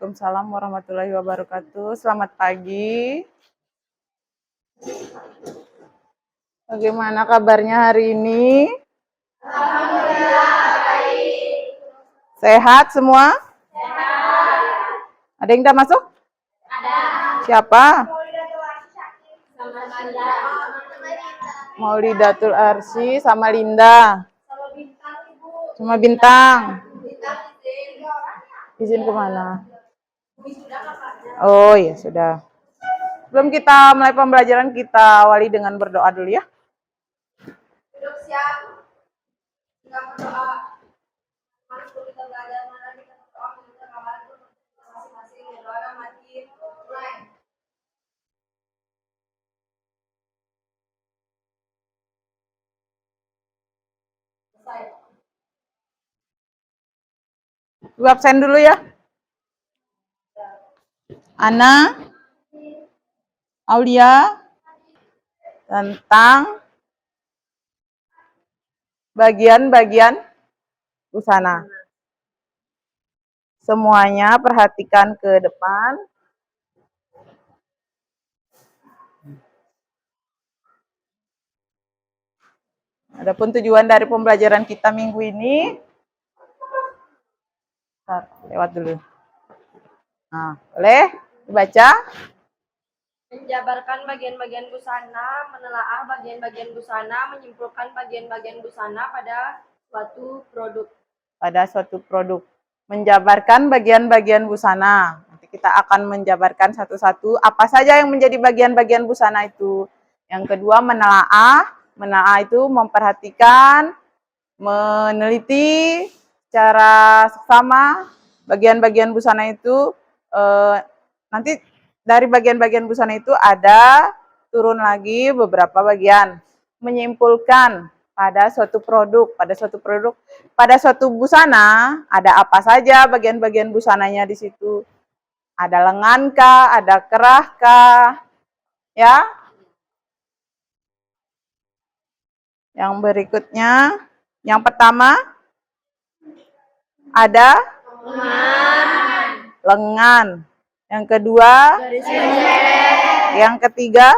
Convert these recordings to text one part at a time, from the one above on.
Waalaikumsalam warahmatullahi wabarakatuh. Selamat pagi. Bagaimana kabarnya hari ini? Alhamdulillah baik. Sehat semua? Sehat. Ada yang udah masuk? Ada. Siapa? Sama Linda. Maulidatul Arsy sama Linda. Sama Bintang, Ibu. Sama Bintang. Bintang Izin kemana? Oh ya sudah. Sebelum kita mulai pembelajaran, kita awali dengan berdoa dulu ya. Duduk siap. Kita berdoa. Mana pun kita belajar, mana kita berdoa, kita kabar pun masing-masing berdoa mati. Mulai. Selesai. Ibu absen dulu ya. Ana, Aulia, tentang bagian-bagian busana. Semuanya perhatikan ke depan. Adapun tujuan dari pembelajaran kita minggu ini, lewat dulu. Nah, boleh dibaca? Menjabarkan bagian-bagian busana, menelaah bagian-bagian busana, menyimpulkan bagian-bagian busana pada suatu produk. Pada suatu produk. Menjabarkan bagian-bagian busana. Nanti kita akan menjabarkan satu-satu apa saja yang menjadi bagian-bagian busana itu. Yang kedua, menelaah. Menelaah itu memperhatikan, meneliti secara seksama bagian-bagian busana itu. Nanti dari bagian-bagian busana itu ada turun lagi beberapa bagian. Menyimpulkan pada suatu produk, pada suatu busana ada apa saja bagian-bagian busananya di situ. Ada lengan kah, ada kerah kah, ya. Yang berikutnya, yang pertama ada lengan. Yang kedua, yang ketiga,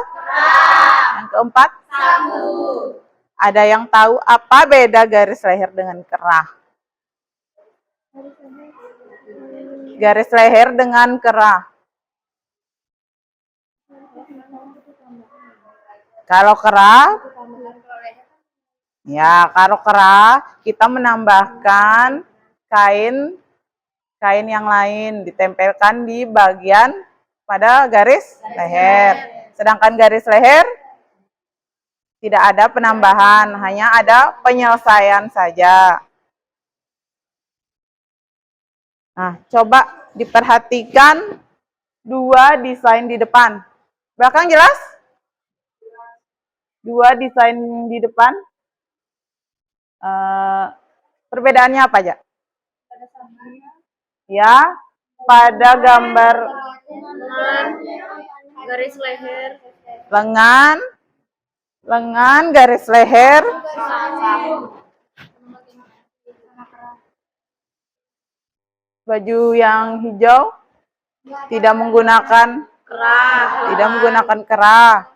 yang keempat, Saku. ada yang tahu apa beda garis leher dengan kerah? Garis leher dengan kerah. Kalau kerah, ya kalau kerah kita menambahkan kain yang lain, ditempelkan di bagian pada garis leher. Sedangkan garis leher tidak ada penambahan, hanya ada penyelesaian saja. Nah, coba diperhatikan dua desain di depan. Belakang jelas? Dua desain di depan. Perbedaannya apa aja? Ya, pada gambar Garis leher. lengan, garis leher, baju yang hijau tidak menggunakan kerah,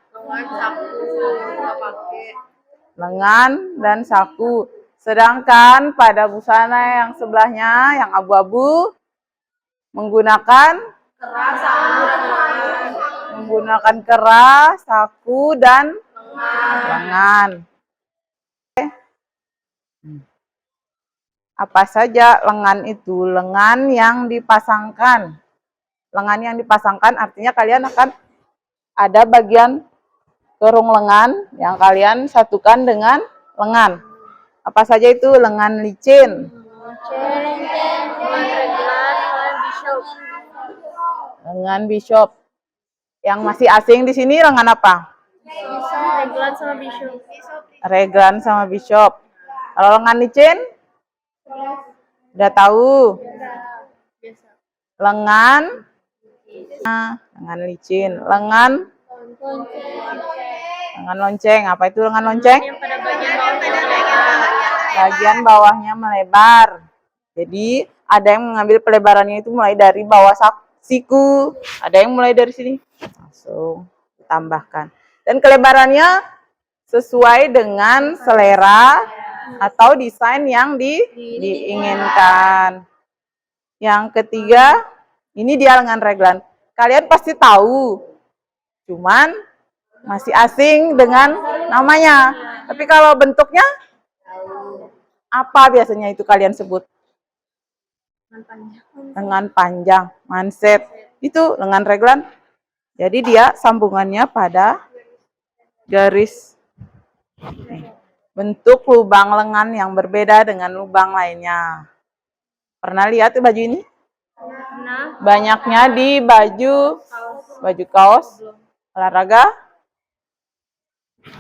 lengan dan saku. Sedangkan pada busana yang sebelahnya, yang abu-abu, menggunakan kerah, saku, dan lengan. Apa saja lengan itu? Lengan yang dipasangkan. Lengan yang dipasangkan artinya kalian akan ada bagian kerung lengan yang kalian satukan dengan lengan. Apa saja itu? Lengan licin. Lengan bishop. Yang masih asing di sini lengan apa? Reglan sama bishop. Kalau lengan licin? Udah tahu? Lengan licin. Lengan lonceng. Apa itu lengan lonceng? Bagian bawahnya melebar. Jadi ada yang mengambil pelebarannya itu mulai dari bawah siku. Ada yang mulai dari sini. Langsung ditambahkan. Dan kelebarannya sesuai dengan selera atau desain yang diinginkan. Yang ketiga, ini dia lengan raglan. Kalian pasti tahu, cuman masih asing dengan namanya. Tapi kalau bentuknya, apa biasanya itu kalian sebut? Lengan panjang, manset. Itu lengan raglan. Jadi dia sambungannya pada garis. Bentuk lubang lengan yang berbeda dengan lubang lainnya. Pernah lihat baju ini? Banyaknya di baju kaos olahraga.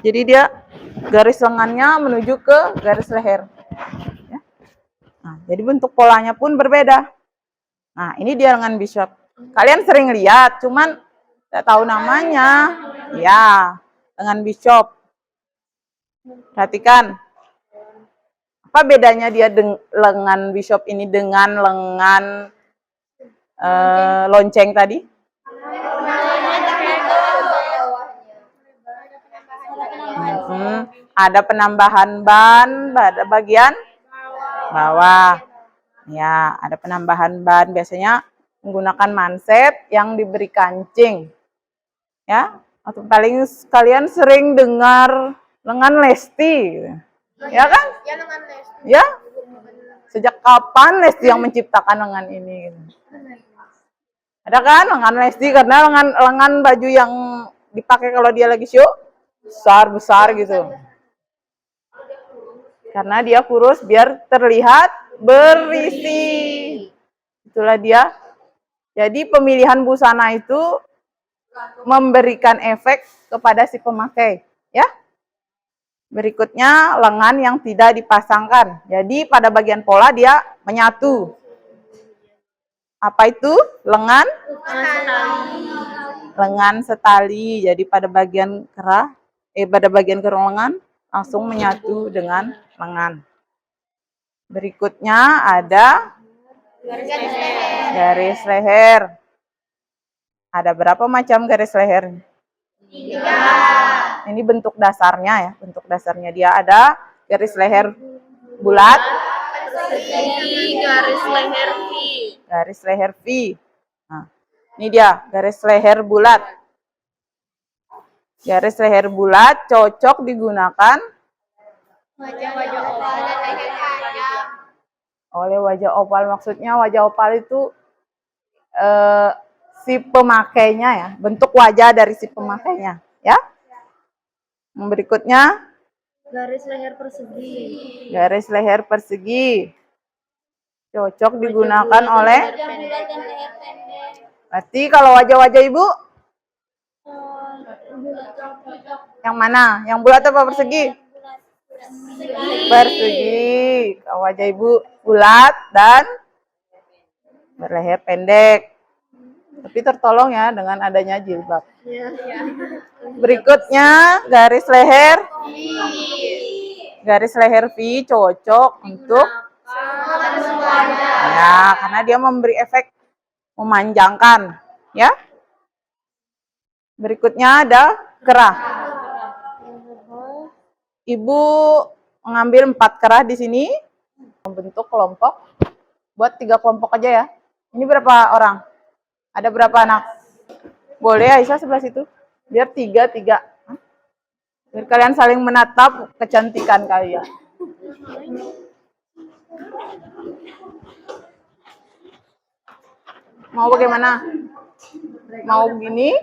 Jadi dia garis lengannya menuju ke garis leher. Ya. Nah, jadi bentuk polanya pun berbeda. Nah, ini dia lengan bishop. Kalian sering lihat, cuman tidak tahu namanya. Ya, lengan bishop. Perhatikan. Apa bedanya dia lengan bishop ini dengan lengan lonceng tadi? Ada penambahan ban pada bagian bawah. Ya, ada penambahan ban. Biasanya menggunakan manset yang diberi kancing. Ya, atau paling kalian sering dengar lengan Lesti. Ya kan? Ya. Sejak kapan Lesti yang menciptakan lengan ini? Ada kan lengan Lesti, karena lengan baju yang dipakai kalau dia lagi show besar gitu. Karena dia kurus biar terlihat berisi. Itulah dia. Jadi pemilihan busana itu memberikan efek kepada si pemakai, ya. Berikutnya lengan yang tidak dipasangkan. Jadi pada bagian pola dia menyatu. Apa itu? Lengan setali. Jadi pada bagian kerong lengan langsung menyatu dengan lengan. Berikutnya ada garis leher. Ada berapa macam garis leher? 3. Ini bentuk dasarnya ya. Bentuk dasarnya dia ada garis leher bulat, garis leher V. Nah, ini dia garis leher bulat. Garis leher bulat cocok digunakan Wajah oval dan leher panjang. oleh wajah oval. Maksudnya wajah oval itu si pemakainya ya, bentuk wajah dari si pemakainya, ya. Yang berikutnya Garis leher persegi. Garis leher persegi cocok digunakan oleh. Berarti kalau wajah-wajah ibu yang mana? Yang bulat apa persegi? Persegi. Kalau wajah ibu bulat dan berleher pendek. Tapi tertolong ya dengan adanya jilbab. Berikutnya garis leher. Garis leher V cocok untuk ya, karena dia memberi efek memanjangkan, ya. Berikutnya ada kerah. Ibu mengambil 4 kerah di sini, membentuk kelompok. Buat 3 kelompok aja ya. Ini berapa orang? Ada berapa anak? Boleh Aisyah sebelah situ. Biar 3. Biar kalian saling menatap kecantikan kalian. Mau bagaimana? Mau begini?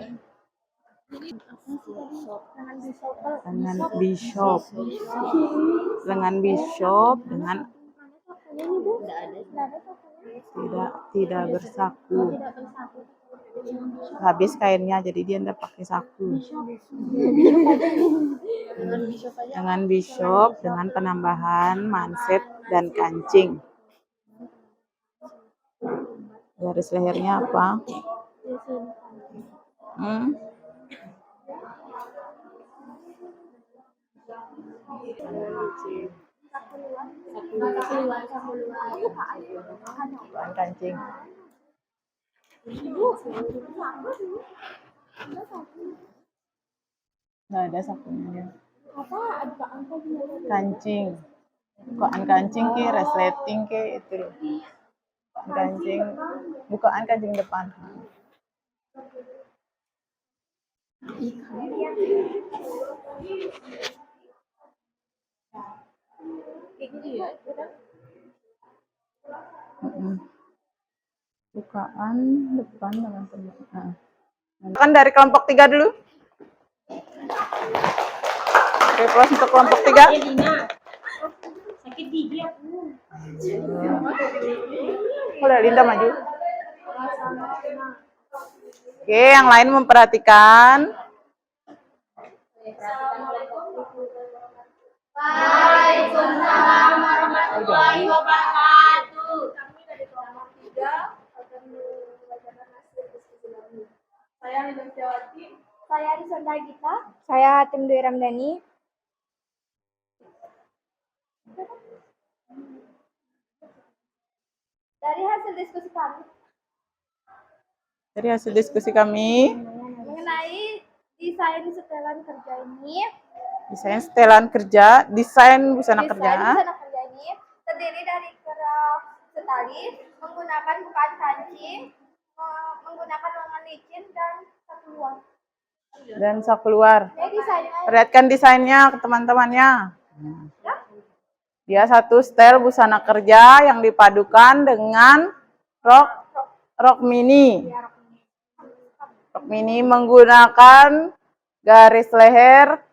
Lengan bishop dengan tidak bersaku. Habis kainnya, jadi dia tidak pakai saku. Lengan bishop dengan penambahan manset dan kancing. Garis lehernya apa? Kancing. Nggak ada sakunya. Kancing. Bukaan kancing ke, resleting ke, itu loh. Bukaan kancing, bukaan kancing depan. Bukaan depan dengan teman. Kan dari kelompok 3 dulu. Replos untuk kelompok 3. Sakit gigi aku. Boleh Linda maju. Oke, yang lain memperhatikan. Waalaikumsalam warahmatullahi wabarakatuh. Kami dari kelompok 3 akan membacakan hasil diskusi kami. Saya Linda Setiawati. Saya Arisanda Gita. Saya Hatim Dwi Ramdhani. Dari hasil diskusi kami mengenai desain setelan kerja ini. Desain setelan kerja, desain busana kerja. Desain busana kerja ini terdiri dari kerah setali, menggunakan bukaan kancing, menggunakan lengan licin dan saku luar. Saku luar. Perlihatkan desainnya ke teman-temannya. Dia satu setel busana kerja yang dipadukan dengan rok mini. Rok mini menggunakan garis leher,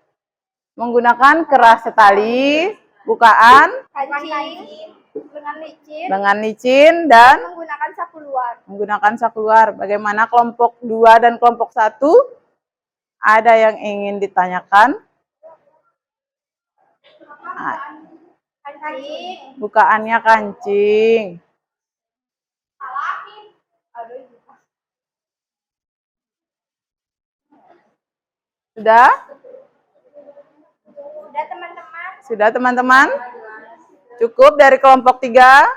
menggunakan kerah setali, bukaan Kancing, lengan licin dan menggunakan saku luar. Bagaimana kelompok 2 dan kelompok 1? Ada yang ingin ditanyakan? Kancing. Bukaannya kancing. Sudah? Sudah teman-teman? Sudah teman-teman? Cukup dari kelompok 3?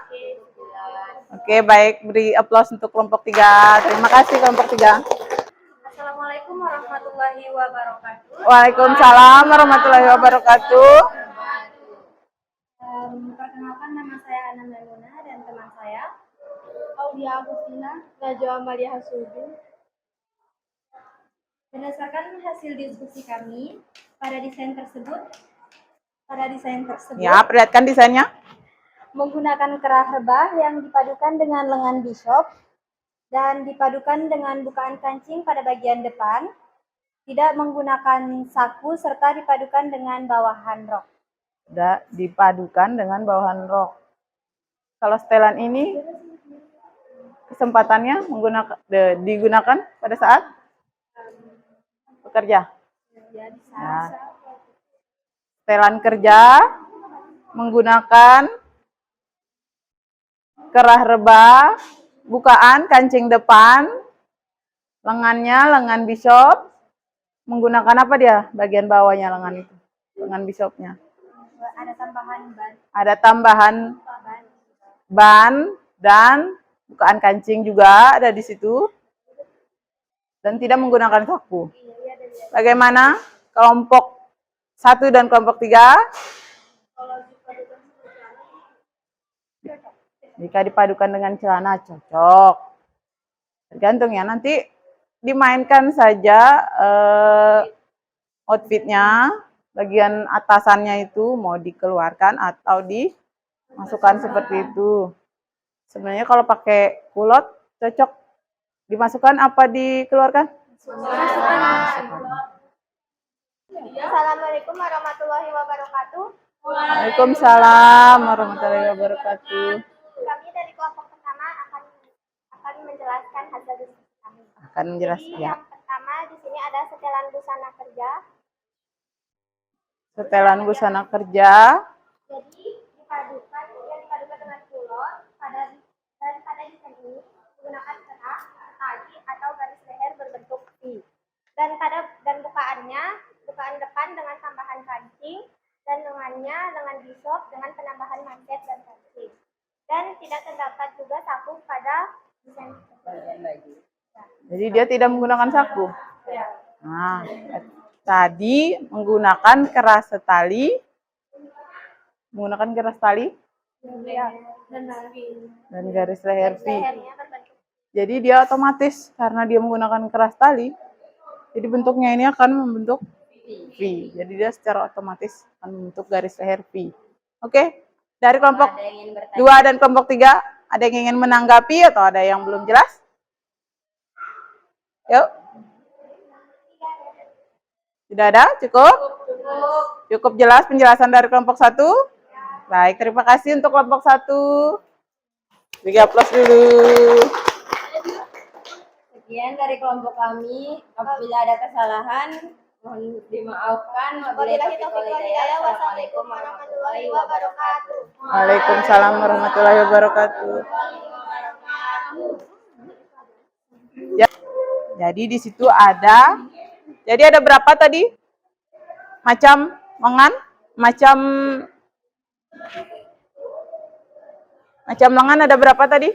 Oke, baik. Beri aplaus untuk kelompok 3. Terima kasih kelompok 3. Assalamualaikum warahmatullahi wabarakatuh. Waalaikumsalam warahmatullahi wabarakatuh. Perkenalkan, nama saya Ana Meluna dan teman saya Aulia Agustina Najwa Amalia Hasudin. Berdasarkan hasil diskusi kami pada desain tersebut Ya, perlihatkan desainnya. menggunakan kerah rebah yang dipadukan dengan lengan bishop dan dipadukan dengan bukaan kancing pada bagian depan, tidak menggunakan saku serta dipadukan dengan bawahan rok. Sudah dipadukan dengan bawahan rok. Kalau setelan ini kesempatannya digunakan pada saat bekerja. Nah, setelan kerja menggunakan kerah rebah, bukaan kancing depan, lengannya lengan bishop. Menggunakan apa dia? Bagian bawahnya lengan itu, lengan bishopnya. Ada tambahan ban dan bukaan kancing juga ada di situ. Dan tidak menggunakan saku. Bagaimana kelompok 1 dan kelompok 3? Jika dipadukan dengan celana cocok. Tergantung ya, nanti dimainkan saja outfitnya, bagian atasannya itu mau dikeluarkan atau dimasukkan seperti itu. Sebenarnya kalau pakai kulot cocok dimasukkan apa dikeluarkan? Assalamualaikum warahmatullahi wabarakatuh. Waalaikumsalam warahmatullahi wabarakatuh. Kami dari kelompok pertama akan menjelaskan hasil diskusi kami. Akan menjelaskan. Yang pertama di sini ada setelan busana kerja. Setelan busana kerja. Jadi dipadukan dengan kulot dan pada desain ini menggunakan kerah, tali atau garis leher berbentuk V. Dan bukaan depan dengan tambahan kancing dan lengannya lengan bishop dengan penambahan manket dan kancing. Dan tidak terdapat juga saku pada desain Jadi dia tidak menggunakan saku. Nah, tadi menggunakan keras tali. Menggunakan keras tali dan garis leher V. Jadi dia otomatis karena dia menggunakan keras tali, jadi bentuknya ini akan membentuk V. Jadi dia secara otomatis akan membentuk garis leher V. Oke, dari kelompok 2 dan kelompok 3, ada yang ingin menanggapi atau ada yang belum jelas? Yuk. Tidak ada? Cukup? Cukup jelas penjelasan dari kelompok 1? Baik, terima kasih untuk kelompok 1. Beri aplaus dulu. Sekian dari kelompok kami. Apabila ada kesalahan, mohon dimaafkan. Wabillahi taufiq wal hidayah. Wassalamualaikum warahmatullahi wabarakatuh. Waalaikumsalam warahmatullahi wabarakatuh. Ya, jadi di situ ada. Jadi ada berapa tadi? Macam lengan ada berapa tadi?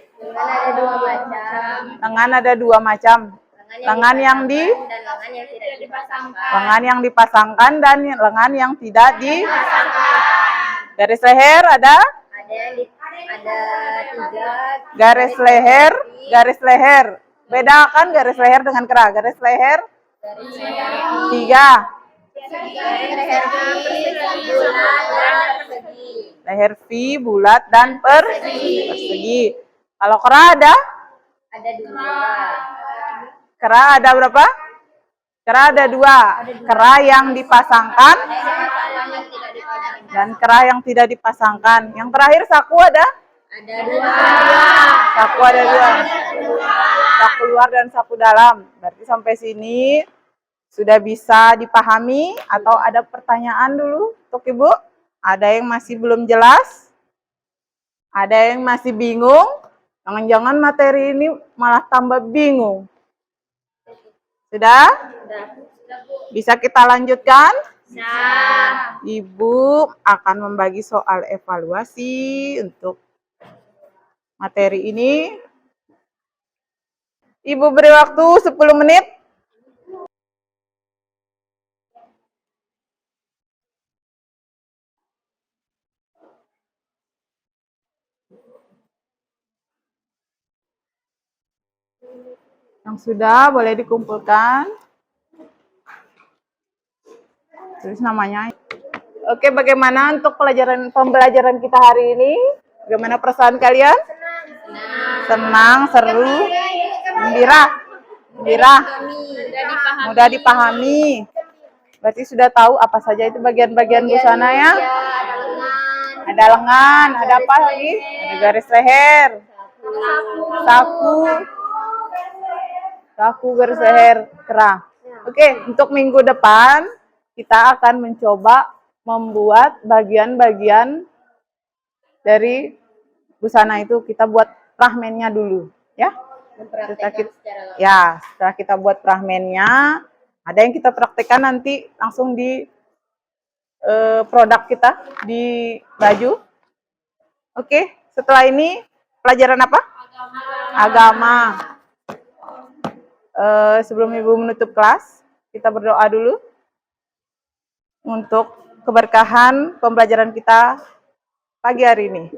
Lengan ada 2 macam. Lengan ada 2 macam. Lengan yang lengan yang dipasangkan dan lengan yang tidak dipasangkan. Garis leher ada? Ada 3. Garis leher. Bedakan garis leher dengan kera. Garis leher 3. Leher V bulat dan persegi. Kalau kera ada? Ada 2. Kera ada berapa? Kera ada 2. Kera yang dipasangkan dan kera yang tidak dipasangkan. Yang terakhir saku ada? Ada 2. Saku ada 2. Saku luar dan saku dalam. Berarti sampai sini sudah bisa dipahami atau ada pertanyaan dulu untuk Ibu? Ada yang masih belum jelas? Ada yang masih bingung? Jangan-jangan materi ini malah tambah bingung. Sudah? Bisa kita lanjutkan? Ibu akan membagi soal evaluasi untuk materi ini. Ibu beri waktu 10 menit. Yang sudah boleh dikumpulkan. Tulis namanya. Oke, bagaimana untuk pembelajaran kita hari ini? Bagaimana perasaan kalian? Senang, seru, gembira, mudah dipahami. Berarti sudah tahu apa saja itu bagian-bagian busana ya? Ada lengan, ada apa lagi? Ada garis leher, saku garis leher, kera. Oke, untuk minggu depan kita akan mencoba membuat bagian-bagian dari busana itu. Kita buat fragmennya dulu, ya. Setelah kita buat fragmennya, ada yang kita praktekkan nanti langsung di produk kita di baju. Oke, setelah ini pelajaran apa? Agama. Sebelum Ibu menutup kelas, kita berdoa dulu untuk keberkahan pembelajaran kita pagi hari ini.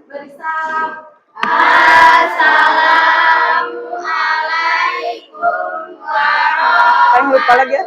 Assalamualaikum warahmatullahi wabarakatuh. Lupa lagi ya?